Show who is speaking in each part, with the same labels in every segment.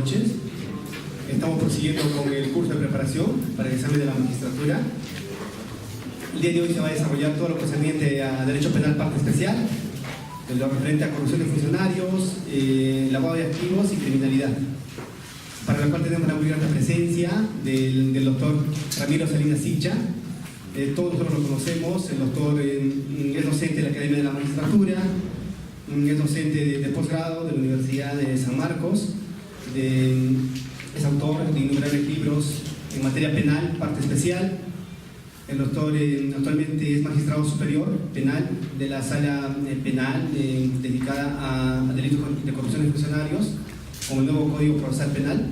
Speaker 1: noches. Estamos prosiguiendo con el curso de preparación para el examen de la magistratura. El día de hoy se va a desarrollar todo lo concerniente a Derecho Penal Parte Especial, de lo referente a corrupción de funcionarios, lavado de activos y criminalidad, para la cual tenemos la muy grata presencia del doctor Ramiro Salinas Sicha. Todos nosotros lo conocemos. El doctor es docente de la Academia de la Magistratura, es docente de posgrado de la Universidad de San Marcos, es autor de innumerables libros en materia penal, parte especial. El doctor actualmente es magistrado superior penal de la sala penal dedicada a delitos de corrupción de funcionarios con el nuevo Código Procesal Penal.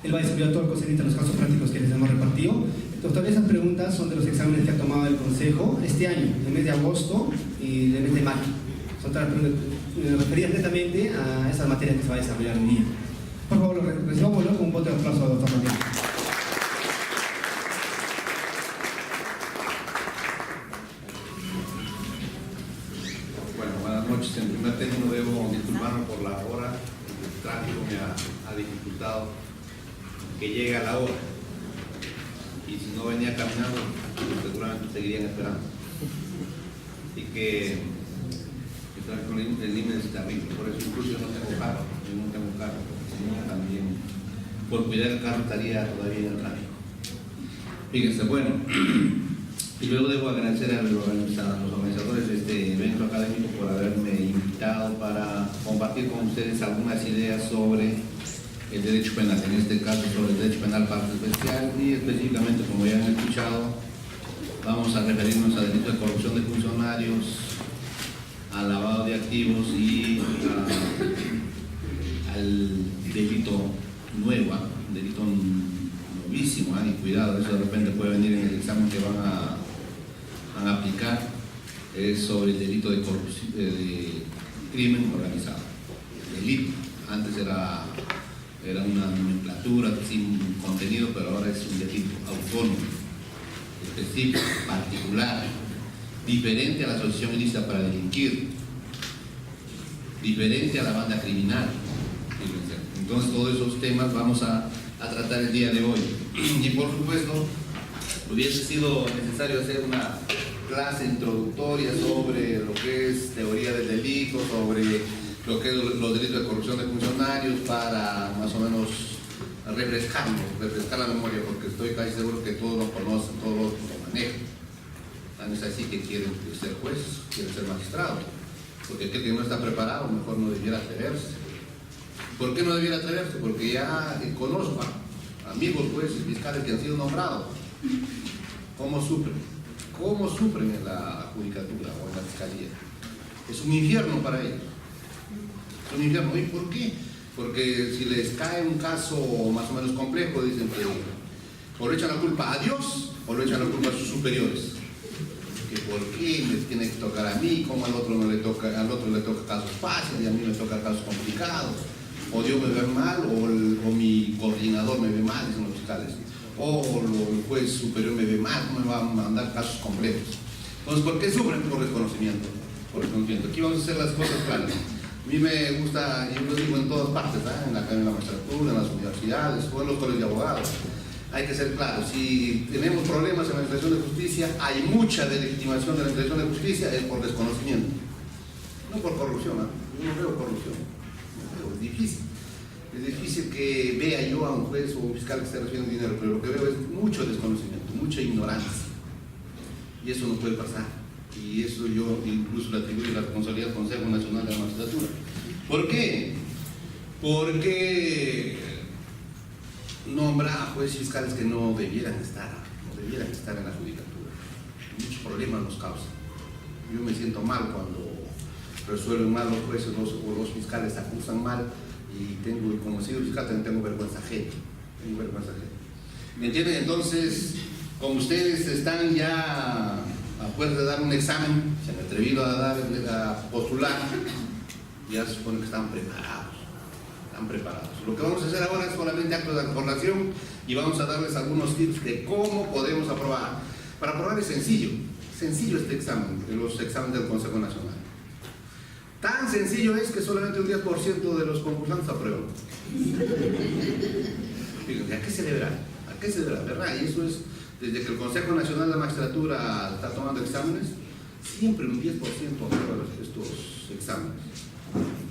Speaker 1: Él va a desarrollar todo el concerniente a los casos prácticos que les hemos repartido. Doctor, esas preguntas son de los exámenes que ha tomado el Consejo este año, en el mes de agosto y el mes de mayo. Son todas las preguntas referidas netamente a esas materias que se va a desarrollar hoy día. Por favor, recibámoslo con un voto de aplauso al doctor Ramiro.
Speaker 2: Bueno, buenas noches. En primer término debo disculparme por la hora. El tráfico me ha dificultado que llegue a la hora. Y si no venía caminando, seguramente seguirían esperando. Así que el límite es terrible. Por eso incluso yo no tengo carro. Yo no tengo carro. Porque si no, también por cuidar el carro estaría todavía en el tráfico. Fíjense, bueno. Y luego debo agradecer a los organizadores de este evento académico por haberme invitado para compartir con ustedes algunas ideas sobre el derecho penal, en este caso sobre el derecho penal parte especial, y específicamente, como ya han escuchado, vamos a referirnos a delitos de corrupción de funcionarios, a lavado de activos y al delito nuevo, delito novísimo, y cuidado, eso de repente puede venir en el examen que van a aplicar, es sobre el delito de corrupción, de crimen organizado. Delito, antes era una nomenclatura sin contenido, pero ahora es un delito autónomo, específico, particular, diferente a la asociación ilícita para delinquir, diferente a la banda criminal. Entonces todos esos temas vamos a tratar el día de hoy. Y por supuesto, hubiese sido necesario hacer una clase introductoria sobre lo que es teoría del delito, sobre lo que es los delitos de corrupción de funcionarios, para más o menos refrescar la memoria, porque estoy casi seguro que todos lo conocen, todos lo manejan. Tan es así que quieren ser jueces, quieren ser magistrados, porque aquel que no está preparado mejor no debiera atreverse. ¿Por qué no debiera atreverse? Porque ya conozco a amigos jueces, fiscales que han sido nombrados. ¿Cómo sufren en la judicatura o en la fiscalía? Es un infierno para ellos. Es un infierno. ¿Y por qué? Porque si les cae un caso más o menos complejo, dicen que o le echan la culpa a Dios o le echan la culpa a sus superiores. Que por qué me tiene que tocar a mí, como al otro le toca casos fáciles y a mí me toca casos complicados. O Dios me ve mal, o mi coordinador me ve mal, dicen los fiscales. O el juez superior me ve mal, no me va a mandar casos complejos. Entonces, ¿por qué sufren? Por desconocimiento. Aquí vamos a hacer las cosas claras. A mí me gusta, yo lo digo en todas partes, en la Academia de la Magistratura, en las universidades, o en los colegios de abogados. Hay que ser claros. Si tenemos problemas en la administración de justicia, hay mucha delegitimación de la administración de justicia, es por desconocimiento. No por corrupción, yo no veo corrupción. Es difícil. Es difícil que vea yo a un juez o un fiscal que esté recibiendo dinero, pero lo que veo es mucho desconocimiento, mucha ignorancia. Y eso no puede pasar. Y eso yo incluso le atribuyo la responsabilidad al Consejo Nacional de la Magistratura. ¿Por qué? Porque nombra a jueces fiscales que no debieran estar en la judicatura. Muchos problemas nos causan. Yo me siento mal cuando resuelven mal los jueces o los fiscales acusan mal, y como sido fiscal también tengo vergüenza ajena. ¿Me entienden? Entonces, como ustedes están ya a puerta de dar un examen, se han atrevido a postular, ya se supone que están preparados. Lo que vamos a hacer ahora es solamente actos de aprobación y vamos a darles algunos tips de cómo podemos aprobar. Para aprobar es sencillo este examen, los exámenes del Consejo Nacional. Tan sencillo es que solamente un 10% de los concursantes aprueban. Fíjense, ¿a qué celebrar? ¿A qué celebrar? ¿Verdad? Y eso es, desde que el Consejo Nacional de la Magistratura está tomando exámenes, siempre un 10% aprueba estos exámenes.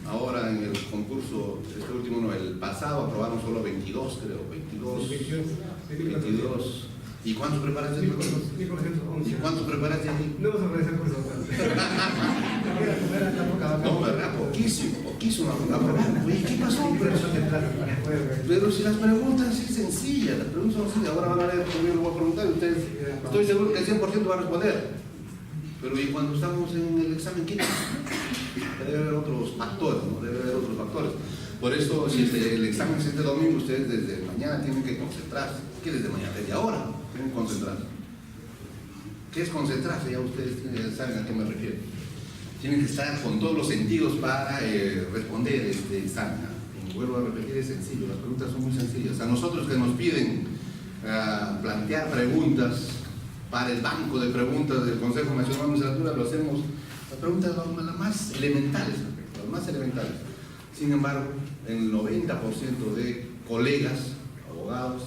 Speaker 2: Ahora en el concurso, este último no, el pasado aprobaron solo 22, creo, 22. ¿Y cuántos preparaste?
Speaker 1: 1411.
Speaker 2: ¿Y cuántos preparaste aquí?
Speaker 1: No vamos a realizar curso.
Speaker 2: No, ¿verdad? Poquísimo aprobaron. Oye, ¿qué pasó? Pero si las preguntas es sencillas, las preguntas son sencillas. Ahora van a ver, yo lo voy a preguntar y ustedes, estoy seguro que el 100% va a responder. Pero ¿y cuando estamos en el examen químico? Debe haber otros factores, ¿no? Debe haber otros factores. Por eso, si el examen es este domingo, ustedes desde mañana tienen que concentrarse. ¿Qué desde mañana? Desde ahora tienen que concentrarse. ¿Qué es concentrarse? Ya ustedes saben a qué me refiero. Tienen que estar con todos los sentidos para responder este examen. Como vuelvo a repetir, es sencillo, las preguntas son muy sencillas. A nosotros que nos piden plantear preguntas para el banco de preguntas del Consejo Nacional de Magistratura, lo hacemos, las preguntas las más elementales, las más elementales. Sin embargo, el 90% de colegas, abogados,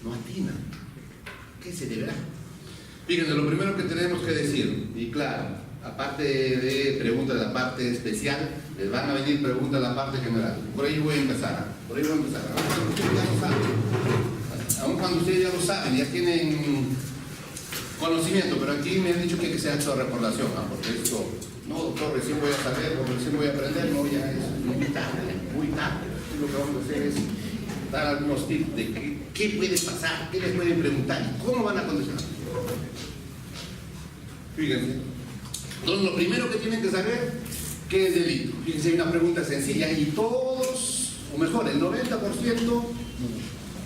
Speaker 2: no atinan. ¿Qué se deberá? Fíjense, lo primero que tenemos que decir, y claro, aparte de preguntas de la parte especial, les van a venir preguntas de la parte general. Por ahí voy a empezar. Aún cuando ustedes ya lo saben, ya tienen conocimiento, pero aquí me han dicho que se ha hecho recordación, porque esto, no doctor, recién voy a saber, o recién voy a aprender, no, ya es muy tarde, muy tarde. Aquí lo que vamos a hacer es dar algunos tips de qué puede pasar, qué les pueden preguntar y cómo van a contestar. Fíjense. Entonces, lo primero que tienen que saber, ¿qué es delito? Fíjense, hay una pregunta sencilla y todos, o mejor, el 90%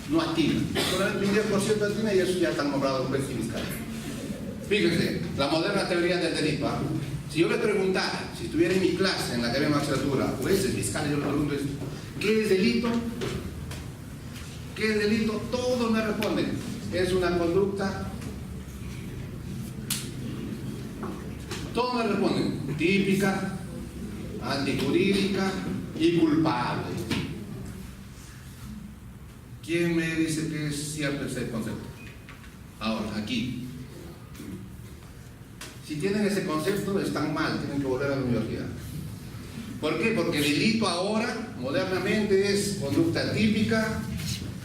Speaker 2: no atinan. Solamente un 10% atina y eso ya están nombrados juez y fiscal. Fíjense, la moderna teoría del delito. Si yo le preguntara, si estuviera en mi clase en la Academia de Magistratura, jueces, fiscales, yo le pregunto esto, ¿qué es delito? ¿Qué es delito? Todos me responden, es una conducta. Todos me responden, típica, antijurídica y culpable. ¿Quién me dice que es cierto ese concepto? Ahora, aquí. Si tienen ese concepto, están mal, tienen que volver a la universidad. ¿Por qué? Porque delito ahora, modernamente, es conducta típica,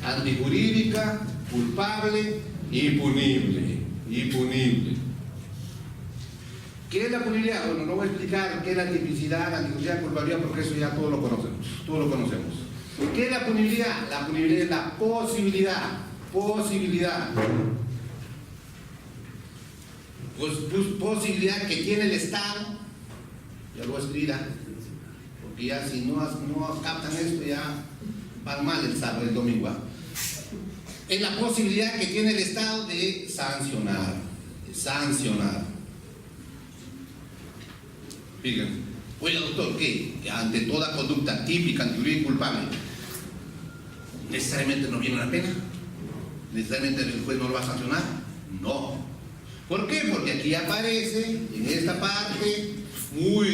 Speaker 2: antijurídica, culpable y punible. ¿Qué es la punibilidad? Bueno, no voy a explicar qué es la tipicidad, la antijurídica, culpabilidad, porque eso ya todos lo conocemos. ¿Qué es la punibilidad? La punibilidad es la posibilidad. Posibilidad que tiene el Estado, ya lo voy a escribir, porque ya si no captan esto ya van mal el sábado, el domingo. Es la posibilidad que tiene el Estado de sancionar. Fíjense, oye doctor, ¿qué? Que ante toda conducta típica, antijurídica y culpable, ¿necesariamente no viene una pena? ¿Necesariamente el juez no lo va a sancionar? No. ¿Por qué? Porque aquí aparece, en esta parte, muy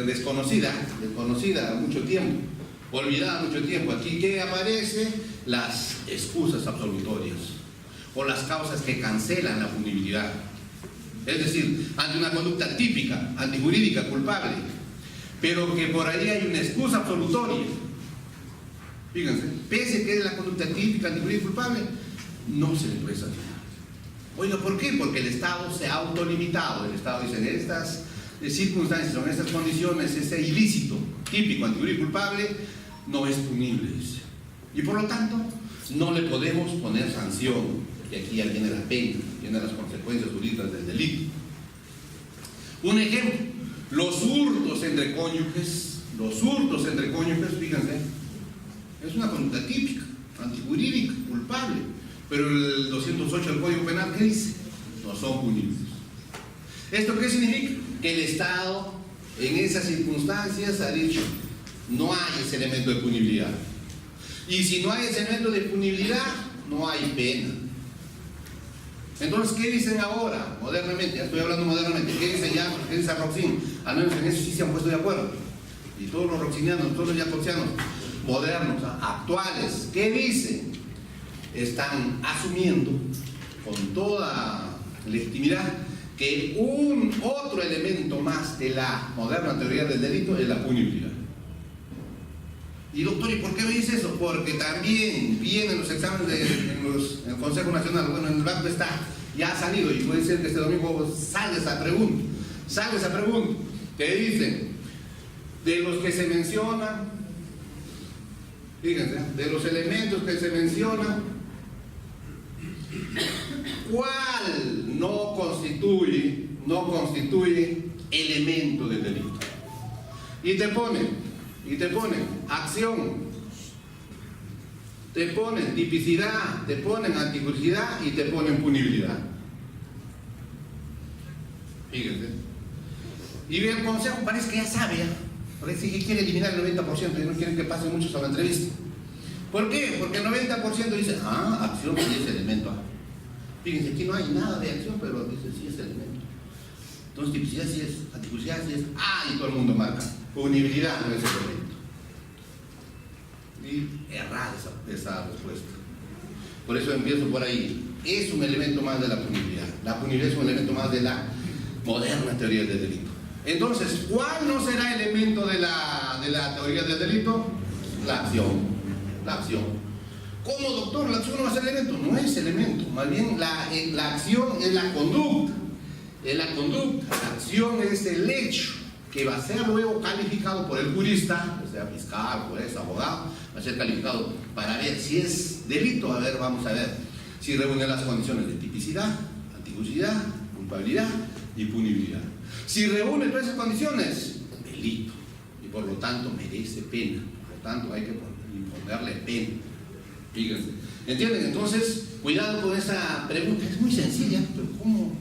Speaker 2: desconocida mucho tiempo, olvidada mucho tiempo. Aquí que aparece las excusas absolutorias o las causas que cancelan la punibilidad. Es decir, ante una conducta típica, antijurídica, culpable, pero que por ahí hay una excusa absolutoria. Fíjense, pese que es la conducta típica, antijurídica, culpable, no se le puede sancionar. Oiga, ¿por qué? Porque el Estado se ha autolimitado. El Estado dice, en estas circunstancias, en estas condiciones, ese ilícito típico, antijurídico, culpable, no es punible. Y por lo tanto, no le podemos poner sanción. Y aquí ya viene la pena, vienen las consecuencias jurídicas del delito. Un ejemplo, los hurtos entre cónyuges, fíjense, es una conducta típica, antijurídica, culpable. Pero el 208 del Código Penal, ¿qué dice? No son punibles. ¿Esto qué significa? Que el Estado, en esas circunstancias, ha dicho, no hay ese elemento de punibilidad. Y si no hay ese elemento de punibilidad, no hay pena. Entonces, ¿qué dicen ahora, modernamente? Ya estoy hablando modernamente. ¿Qué dicen ya? ¿Qué dice Roxin? Al menos en eso sí se han puesto de acuerdo. y todos los roxinianos, todos los jacobsianos modernos, actuales, ¿qué dicen? Están asumiendo con toda legitimidad que un otro elemento más de la moderna teoría del delito es la punibilidad. Y doctor, ¿y por qué me dice eso? Porque también vienen los exámenes en el Consejo Nacional, bueno, en el banco está, ya ha salido, y puede ser que este domingo salga esa pregunta, que dicen, de los que se mencionan, fíjense, de los elementos que se mencionan, ¿cuál no constituye elemento del delito? Y te ponen acción, te ponen tipicidad, te ponen antijuridad y te ponen punibilidad. Fíjense. Y el Consejo parece que ya sabe, parece que quiere eliminar el 90% y no quieren que pasen muchos a la entrevista. ¿Por qué? Porque el 90% dice, acción sí es elemento A. Fíjense, aquí no hay nada de acción, pero dice sí es elemento. Entonces tipicidad sí es, antijuridad sí es, y todo el mundo marca. Punibilidad no es elemento. Y errada esa respuesta. Por eso empiezo por ahí. Es un elemento más de la punibilidad. La punibilidad es un elemento más de la moderna teoría del delito. Entonces, ¿cuál no será elemento de la teoría del delito? La acción. La acción. ¿Cómo, doctor? ¿La acción no va a ser elemento? No es elemento. Más bien, la acción es la conducta. Es la conducta. La acción es el hecho que va a ser luego calificado por el jurista, sea fiscal, juez, abogado, va a ser calificado para ver si es delito. A ver, vamos a ver si reúne las condiciones de tipicidad, antijuridad, culpabilidad y punibilidad. Si reúne todas esas condiciones, delito, y por lo tanto merece pena, por lo tanto hay que imponerle pena. Fíjense, ¿entienden? Entonces, cuidado con esa pregunta, es muy sencilla, pero ¿cómo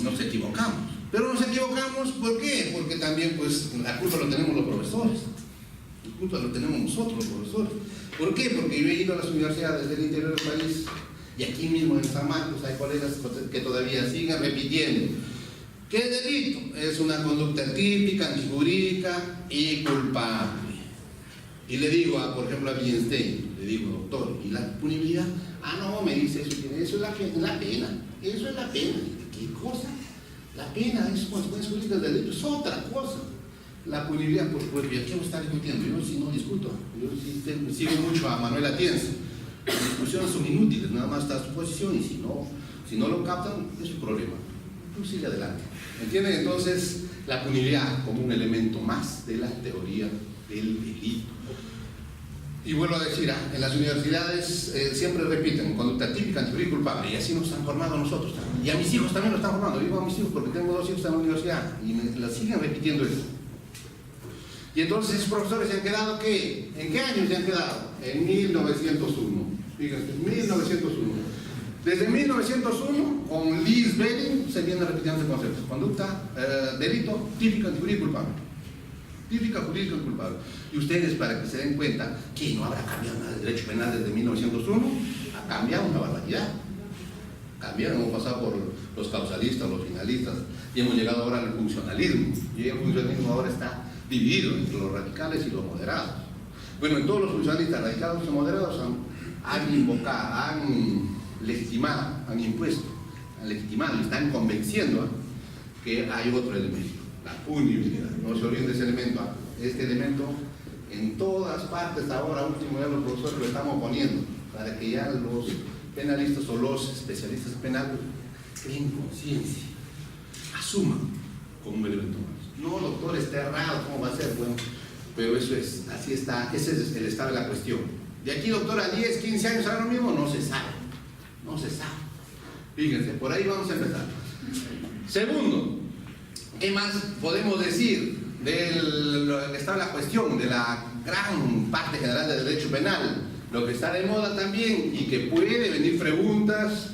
Speaker 2: nos equivocamos? Pero nos equivocamos, ¿por qué? Porque también, pues, la culpa lo tenemos los profesores, la culpa lo tenemos nosotros, los profesores. ¿Por qué? Porque yo he ido a las universidades del interior del país, y aquí mismo en San Marcos hay colegas que todavía siguen repitiendo que el delito es una conducta típica, antijurídica y culpable. Y le digo, por ejemplo, a Wittgenstein, le digo, doctor, ¿y la punibilidad? No, me dice, eso es la pena, eso es la pena. ¿Qué cosa? La pena es consecuencia jurídica del delito, es otra cosa. La punibilidad, por supuesto, ¿y a qué me está discutiendo? Yo sí no discuto, yo sí sigo mucho a Manuel Atienza. Las discusiones son inútiles, nada más está a su posición, y si no lo captan, es su problema. Tú sigue adelante. ¿Entienden? Entonces, la punibilidad como un elemento más de la teoría del delito. Y vuelvo a decir, en las universidades siempre repiten conducta típica, antijurídica y culpable, y así nos han formado a nosotros también. Y a mis hijos también lo están formando. Digo a mis hijos porque tengo 2 hijos en la universidad y me la siguen repitiendo eso. Y entonces esos profesores se han quedado, ¿qué? ¿En qué año se han quedado? En 1901. Fíjense, 1901. Desde 1901, con Liz Belling, se viene repitiendo ese concepto. Conducta, delito, típica, antijurídica y culpable. Típica, jurídica y culpable. Y ustedes, para que se den cuenta que no habrá cambiado nada el derecho penal desde 1901, ha cambiado una barbaridad. Cambiaron, hemos pasado por los causalistas, los finalistas, y hemos llegado ahora al funcionalismo. Y el funcionalismo ahora está dividido entre los radicales y los moderados. Bueno, en todos los funcionalistas radicales y moderados han invocado, han legitimado, han impuesto, han legitimado y están convenciendo que hay otro elemento, la punibilidad. No se olviden de ese elemento. Este elemento en todas partes ahora, último ya los profesores lo estamos poniendo para que ya los penalistas o los especialistas penales creen conciencia, asuman como un elemento más. No, doctor, está errado, ¿cómo va a ser? Bueno, pero eso es, así está, ese es el estado de la cuestión. De aquí, doctor, a 10, 15 años ahora mismo no se sabe, no se sabe. Fíjense, por ahí vamos a empezar. Segundo, ¿qué más podemos decir del estado de la cuestión, de la gran parte general del derecho penal? Lo que está de moda también y que puede venir preguntas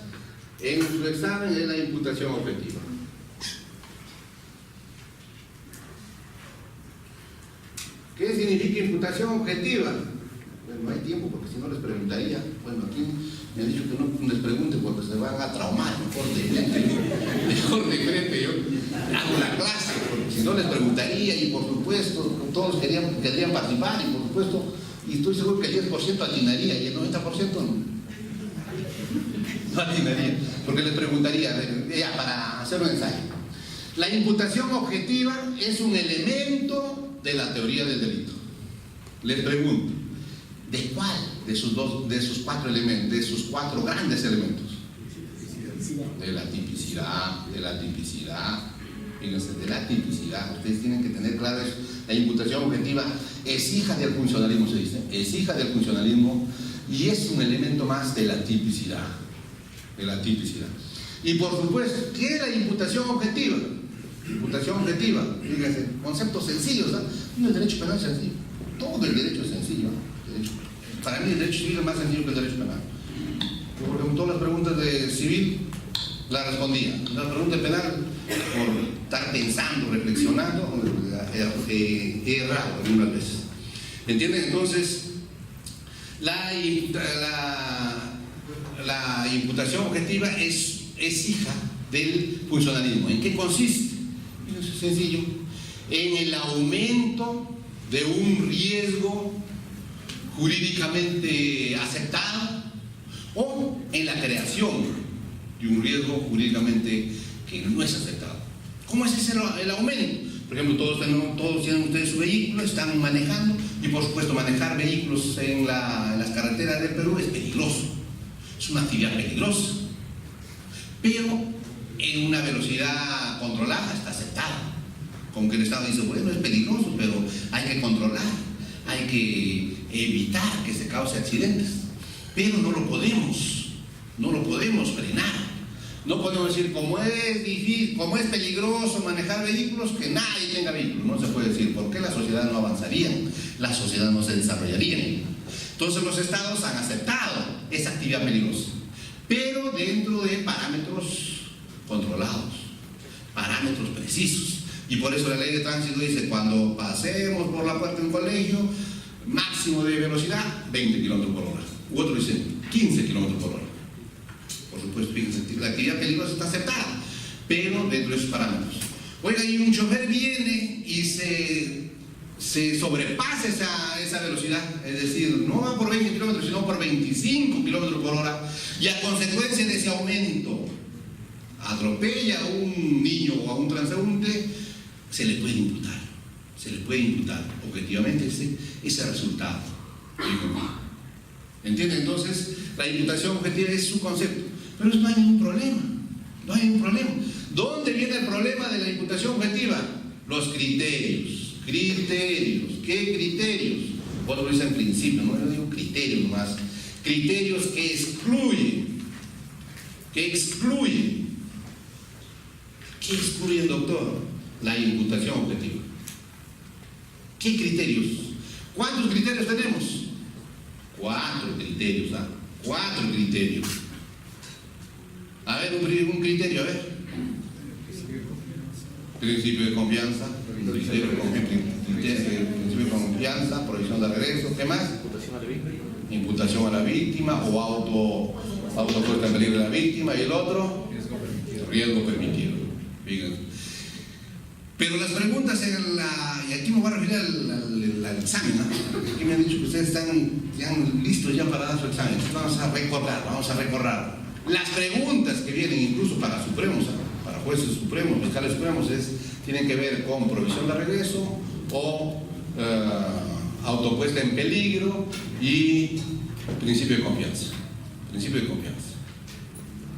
Speaker 2: en su examen es la imputación objetiva. ¿Qué significa imputación objetiva? Bueno, no hay tiempo porque si no les preguntaría. Bueno, aquí me han dicho que no les pregunte porque se van a traumar. Mejor de frente yo hago la clase, porque si no les preguntaría y por supuesto todos querrían participar y por supuesto, y estoy seguro que el 10% atinaría y el 90% no atinaría, porque les preguntaría ya para hacer un ensayo. La imputación objetiva es un elemento de la teoría del delito. Les pregunto, ¿de cuál de sus cuatro elementos, de sus cuatro grandes elementos? De la tipicidad, fíjense, de la tipicidad. Ustedes tienen que tener claro eso. La imputación objetiva es hija del funcionalismo, se dice, es hija del funcionalismo y es un elemento más de la tipicidad. Y por supuesto, ¿qué es la imputación objetiva? Imputación objetiva, fíjense, conceptos sencillos, ¿no? El derecho penal es sencillo, todo el derecho es sencillo, ¿no? Para mí el derecho civil es más sencillo que el derecho penal. Por ejemplo, todas las preguntas de civil las respondía. La pregunta penal, por estar pensando, reflexionando, he errado algunas veces. ¿Entienden? Entonces, la imputación objetiva es hija del funcionalismo. ¿En qué consiste? Es sencillo. En el aumento de un riesgo jurídicamente aceptado o en la creación de un riesgo jurídicamente que no es aceptado. ¿Cómo es ese el aumento? Por ejemplo, todos tienen ustedes su vehículo, están manejando y por supuesto manejar vehículos en las carreteras del Perú es peligroso, es una actividad peligrosa, pero en una velocidad controlada está aceptada. Como que el Estado dice, bueno, es peligroso, pero hay que controlar, hay que evitar que se cause accidentes, pero no lo podemos frenar. No podemos decir, como es difícil, como es peligroso manejar vehículos, que nadie tenga vehículos. No se puede decir, porque la sociedad no avanzaría, la sociedad no se desarrollaría. Entonces los estados han aceptado esa actividad peligrosa, pero dentro de parámetros controlados, parámetros precisos. Y por eso la ley de tránsito dice, cuando pasemos por la puerta de un colegio, máximo de velocidad 20 km por hora. U otro dice 15 km por hora. Por supuesto, fíjense, la actividad peligrosa está aceptada, pero dentro de esos parámetros. Oiga, y un chofer viene y se sobrepasa esa velocidad, es decir, no va por 20 kilómetros, sino por 25 kilómetros por hora, y a consecuencia de ese aumento atropella a un niño o a un transeúnte, se le puede imputar objetivamente ese resultado. ¿Entienden? Entonces, la imputación objetiva es su concepto, pero no hay ningún problema. ¿Dónde viene el problema de la imputación objetiva? Los criterios. ¿Qué criterios? Otros dicen principios, no, yo digo criterios nomás. Criterios que excluyen. ¿Qué excluye el doctor? La imputación objetiva. ¿Qué criterios? ¿Cuántos criterios tenemos? 4 criterios, ¿ah? 4 criterios. A ver, un criterio, a ver. Principio de confianza, provisión de regreso, ¿qué más? Imputación a la víctima o autopuesta en peligro de la víctima, y el otro, riesgo permitido. Fíjense. Pero las preguntas y aquí me voy a referir al examen, ¿no? Aquí me han dicho que ustedes están listos ya para dar su examen. Vamos a recordar. Las preguntas que vienen incluso para supremos, para jueces supremos, fiscales supremos, tienen que ver con provisión de regreso o autopuesta en peligro y principio de confianza.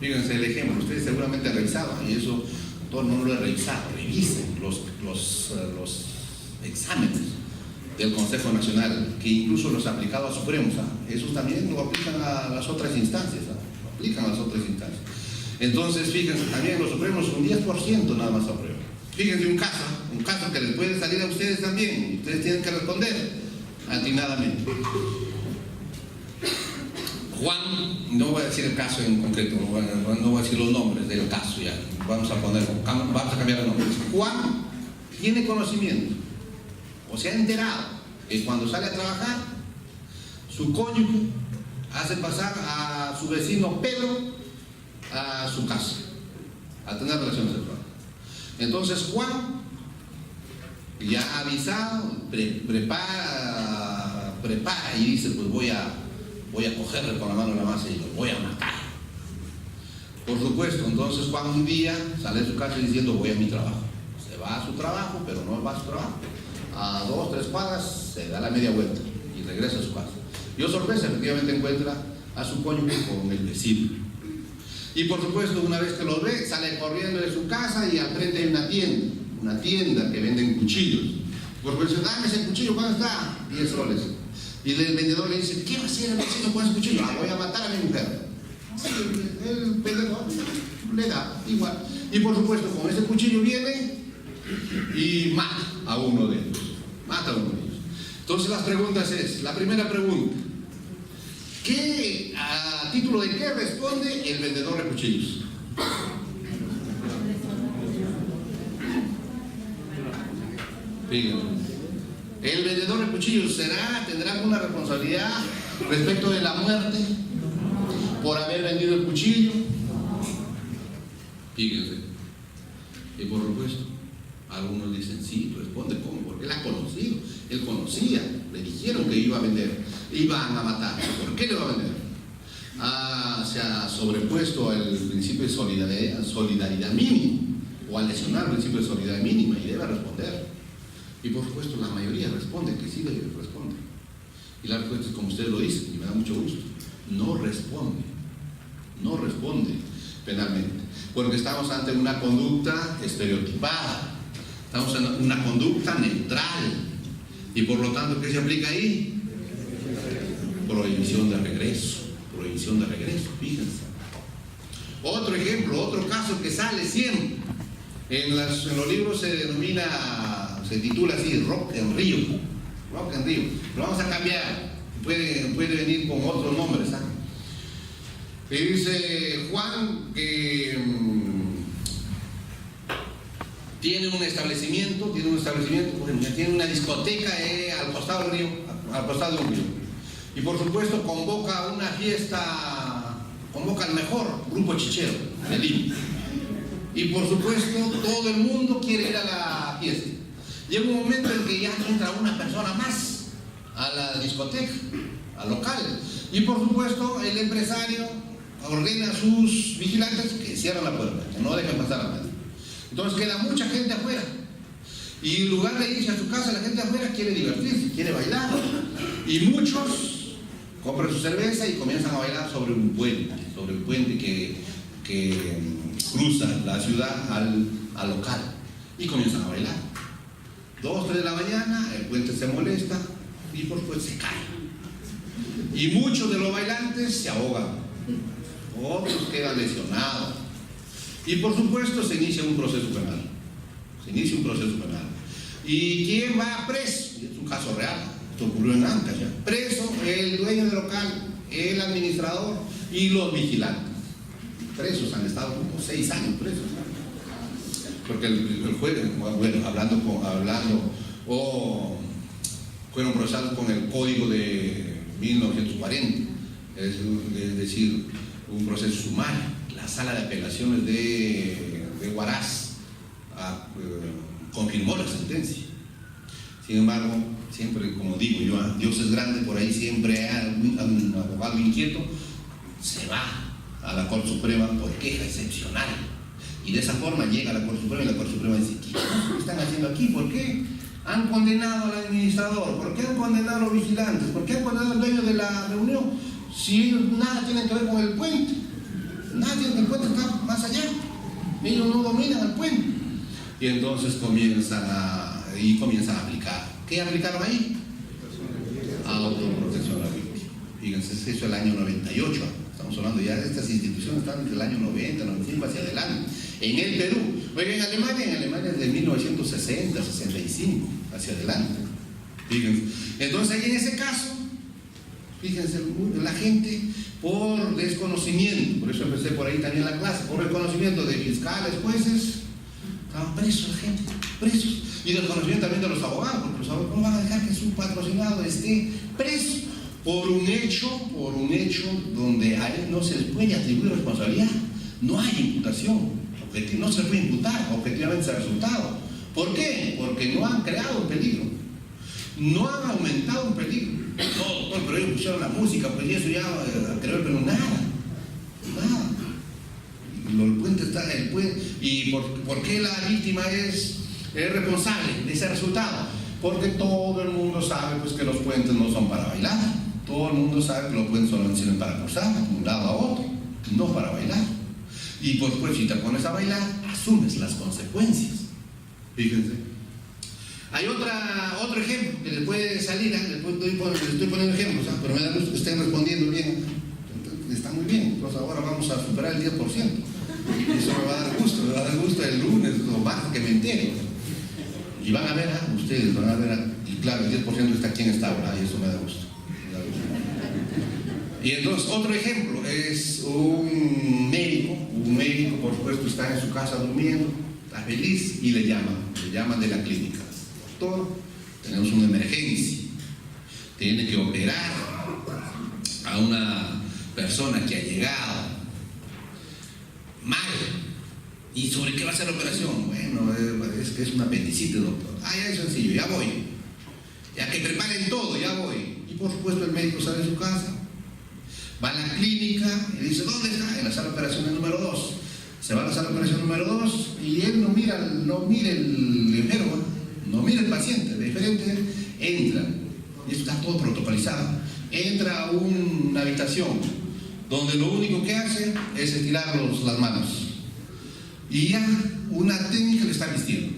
Speaker 2: Fíjense el ejemplo, ustedes seguramente revisaban, y eso todo no lo he revisado. Revisen los exámenes del Consejo Nacional, que incluso los aplicados a Supremos, esos también lo aplican a las otras instancias, Entonces, fíjense, también los Supremos un 10% nada más aprueban. Fíjense un caso que les puede salir a ustedes también, ustedes tienen que responder atinadamente. Juan, no voy a decir el caso en concreto, no voy a decir los nombres del caso ya, vamos a cambiar de nombres. Juan tiene conocimiento, o se ha enterado que cuando sale a trabajar, su cónyuge hace pasar a su vecino Pedro a su casa, a tener relaciones sexuales. Entonces Juan, ya avisado, prepara y dice, pues voy a cogerle con la mano en la masa y lo voy a matar. Por supuesto, entonces Juan un día sale de su casa diciendo, voy a mi trabajo. Se va a su trabajo, pero no va a su trabajo. A 2 o 3 cuadras se da la media vuelta y regresa a su casa. Y sorpresa, efectivamente encuentra a su cónyuge con el vecino. Y por supuesto, una vez que lo ve, sale corriendo de su casa y al frente hay una tienda que venden cuchillos. Por supuesto, dame ese cuchillo, ¿cuánto está? 10 soles. Y el vendedor le dice, ¿qué va a hacer el vecino con ese cuchillo? Voy a matar a mi mujer. Sí, el vendedor le da igual. Y por supuesto, con ese cuchillo viene y mata a uno de ellos. Entonces las preguntas la primera pregunta, ¿a título de qué responde el vendedor de cuchillos? ¿El vendedor de cuchillos tendrá alguna responsabilidad respecto de la muerte por haber vendido el cuchillo? Fíjense. Y por supuesto, algunos dicen, sí, responde, ¿cómo? Porque él ha conocido, él conocía, le dijeron que iba a vender, iban a matar. ¿Por qué le va a vender? Se ha sobrepuesto al principio de solidaridad mínima, o al lesionar el principio de solidaridad mínima, y debe responder. Y por supuesto, la mayoría responde, que sí debe responder. Y la respuesta es como ustedes lo dicen, y me da mucho gusto, no responde penalmente, porque estamos ante una conducta estereotipada. Estamos en una conducta neutral y por lo tanto, ¿qué se aplica ahí? Prohibición de regreso, fíjense. Otro ejemplo, otro caso que sale siempre en los libros se titula así, Rock en Río. Lo vamos a cambiar, puede venir con otros nombres, ¿sabes? Y dice Juan que tiene un establecimiento, bueno, tiene una discoteca al costado del río, al costado de un río. Y por supuesto convoca una fiesta, convoca al mejor grupo chichero de Lima. Y por supuesto todo el mundo quiere ir a la fiesta. Llega un momento en que ya entra una persona más a la discoteca, al local. Y por supuesto el empresario ordena a sus vigilantes que cierren la puerta, que no dejen pasar a nadie. Entonces queda mucha gente afuera y en lugar de irse a su casa, la gente afuera quiere divertirse, quiere bailar, y muchos compran su cerveza y comienzan a bailar sobre un puente que cruza la ciudad al local, y comienzan a bailar. 2, 3 de la mañana, el puente se molesta y por supuesto se cae, y muchos de los bailantes se ahogan, otros quedan lesionados. Y por supuesto se inicia un proceso penal. ¿Y quién va preso? Es un caso real, esto ocurrió en Ancash ya. Preso el dueño del local, el administrador y los vigilantes. Presos, han estado como 6 años presos. Porque el juez, bueno, fueron procesados con el código de 1940, es decir, un proceso sumario. La sala de apelaciones de Huaraz confirmó la sentencia. Sin embargo, siempre, como digo yo, Dios es grande, por ahí siempre hay un abogado inquieto, se va a la Corte Suprema por queja excepcional. Y de esa forma llega a la Corte Suprema y la Corte Suprema dice, ¿qué están haciendo aquí? ¿Por qué han condenado al administrador? ¿Por qué han condenado a los vigilantes? ¿Por qué han condenado al dueño de la reunión? Si ellos nada tienen que ver con el puente. Nadie en el puente está más allá, ellos no dominan el puente. Y entonces comienzan a aplicar. ¿Qué aplicaron ahí? Autoprotección a la víctima. Fíjense, eso es el año 98. Estamos hablando ya de estas instituciones, están desde el año 90, 95 hacia adelante. En el Perú, oigan, en Alemania es de 1960, 65 hacia adelante. Fíjense. Entonces ahí en ese caso, fíjense, la gente por desconocimiento, por eso empecé por ahí también la clase, por desconocimiento de fiscales, jueces, estaban presos la gente, presos, y desconocimiento también de los abogados, porque los abogados, ¿cómo van a dejar que su patrocinado esté preso por un hecho donde a él no se le puede atribuir responsabilidad. No hay imputación, no se le puede imputar objetivamente ese resultado. ¿Por qué? Porque no han creado un peligro, no han aumentado un peligro. No, doctor, pero ellos pusieron la música, pues y eso ya creo, pero nada. El puente está, ¿y por qué la víctima es responsable de ese resultado? Porque todo el mundo sabe pues que los puentes no son para bailar. Todo el mundo sabe que los puentes solo sirven para cruzar de un lado a otro, no para bailar. Y pues si te pones a bailar, asumes las consecuencias. Fíjense. Hay otro ejemplo que le puede salir, le estoy poniendo ejemplos, pero me da gusto que estén respondiendo bien. Está muy bien, entonces ahora vamos a superar el 10%. Eso me va a dar gusto el lunes o más que me entere. Y van a ver, ustedes van a ver, y claro, el 10% está aquí en esta hora, y eso me da gusto. Y entonces, otro ejemplo es un médico, por supuesto, está en su casa durmiendo, está feliz y le llaman de la clínica. Doctor, tenemos una emergencia, tiene que operar a una persona que ha llegado mal. ¿Y sobre qué va a ser la operación? Bueno, es que es un apendicitis, doctor. Ya es sencillo, ya voy. Ya que preparen todo, ya voy. Y por supuesto el médico sale de su casa, va a la clínica y dice, ¿dónde está? En la sala de operaciones número 2. Se va a la sala de operación número 2 y él no mira el enfermo, no mira el paciente, de diferente, entra, y esto está todo protocolizado, entra a una habitación donde lo único que hace es estirar las manos. Y ya una técnica le está vistiendo.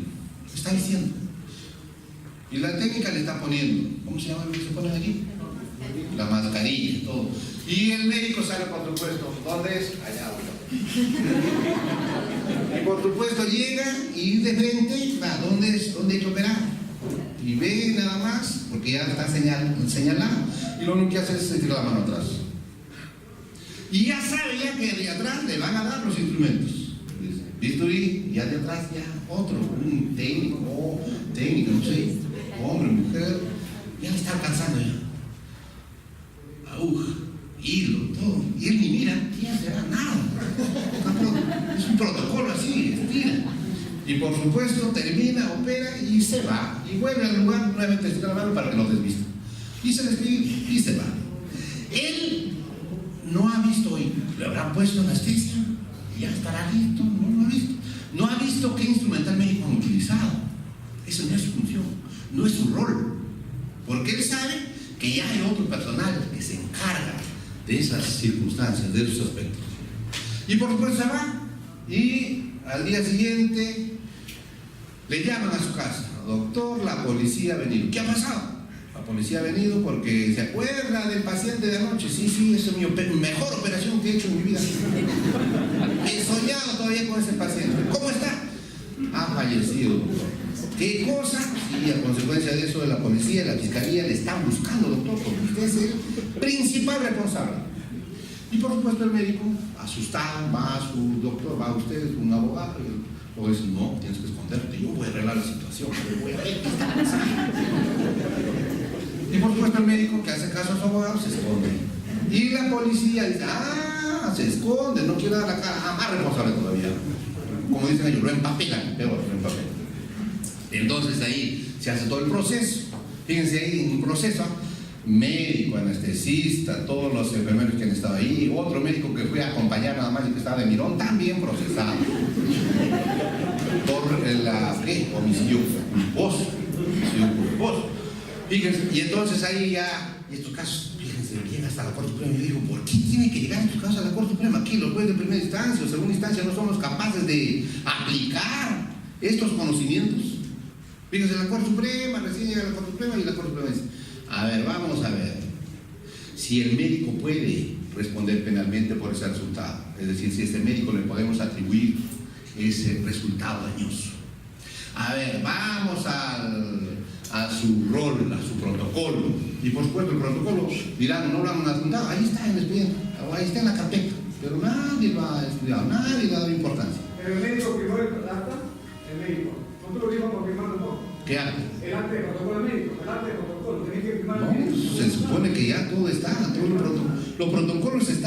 Speaker 2: Y la técnica le está poniendo, ¿cómo se llama lo que se pone aquí? La mascarilla, todo. Y el médico sale, por supuesto, ¿dónde es? Allá. Y por supuesto llega y de frente, ¿dónde es? ¿Dónde hay que operar? Y ve nada más, porque ya está señalado, y lo único que hace es estirar la mano atrás. Y ya sabe ya que de atrás le van a dar los instrumentos. Bisturí, y ya de atrás ya otro, un técnico, no sé, hombre, mujer, ya le está alcanzando ya. Hilo, todo. Y él ni mira, ¿quién será? Nada. Es un protocolo así, estira. Y por supuesto termina, opera y se va. Y vuelve al lugar, nuevamente estira la mano para que no desvista. Y se despide y se va. Él no ha visto hoy, le habrán puesto anestesia. Ya estará listo, no lo ha visto. No ha visto qué instrumental médico han utilizado. Eso no es su función, no es su rol. Porque él sabe que ya hay otro personal que se encarga de esas circunstancias, de esos aspectos. Y por supuesto se va. Y al día siguiente le llaman a su casa. Doctor, la policía ha venido. ¿Qué ha pasado? La policía ha venido porque se acuerda del paciente de anoche. Sí, esa es mi mejor operación que he hecho en mi vida. He soñado todavía con ese paciente. ¿Cómo está? Ha fallecido, doctor. ¿Qué cosa? Y a consecuencia de eso, la policía y la fiscalía le están buscando, doctor, porque usted es el principal responsable. Y por supuesto el médico, asustado, va a su doctor, va a usted, un abogado, o dice, no, tienes que esconderte, yo voy a arreglar la situación, yo voy a ver qué está pasando. Y por supuesto el médico, que hace caso a su abogado, se esconde. Y la policía dice, se esconde, no quiere dar la cara, más responsable todavía. Como dicen ellos, lo empapelan, peor, lo empapelan. Entonces ahí se hace todo el proceso. Fíjense ahí en un proceso, médico, anestesista, todos los enfermeros que han estado ahí, otro médico que fue a acompañar nada más y que estaba de mirón, también procesado por homicidio culposo. Fíjense, y entonces ahí ya, y estos casos, fíjense, llega hasta la Corte Suprema y yo digo, ¿por qué tiene que llegar estos casos a la Corte Suprema? Aquí los jueces de primera instancia o segunda instancia no somos capaces de aplicar estos conocimientos. Fíjense, la Corte Suprema, recién llega a la Corte Suprema y la Corte Suprema dice, a ver, vamos a ver, si el médico puede responder penalmente por ese resultado, es decir, si a este médico le podemos atribuir ese resultado dañoso. A ver, vamos a su rol, a su protocolo, y por supuesto el protocolo dirán, no lo han apuntado, ahí está en el expediente, ahí está en la carpeta, pero nadie lo ha estudiado, nadie le ha dado importancia.
Speaker 3: El médico que no es acta, el médico. Nosotros lo dimos confirmando todo.
Speaker 2: ¿Qué acta?
Speaker 3: El acta de protocolo médico, el acta de protocolo. protocolo, tenés que firmar.
Speaker 2: No, se supone que ya todo está, todos los protocolos están.